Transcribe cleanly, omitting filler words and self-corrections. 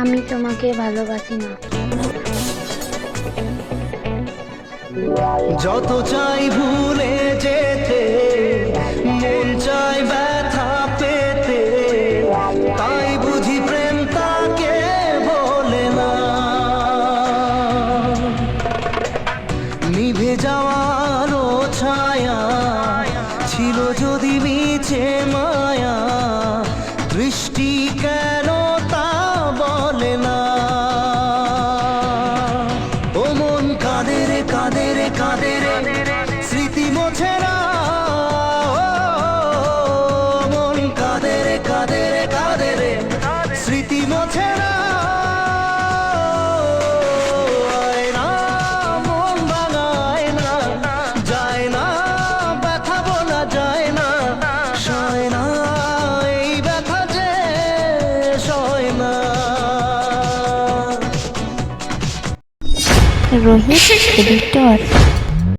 আমি তোমাকে ভালোবাসি না। যত চাই ভুলে যেতে, মন চাই ব্যথা পেতে, তাই বুঝি প্রেম তাকে বলে না। নিভে যাওয়ার ছায়া ছিল যদি মিছে মায়া, দৃষ্টি কেন তা বলে না। ও মন কাঁদে রে কাঁদে রে কাঁদে রে, স্মৃতি মোছে না। ও মন কাঁদে রে কাঁদে রে কাঁদে রে, স্মৃতি মোছে না। আয়না মন ভাঙায় না, যায় না ব্যথা বলা যায় না, সয় না এই ব্যথা যে সয় না। রোহিত এডিটর।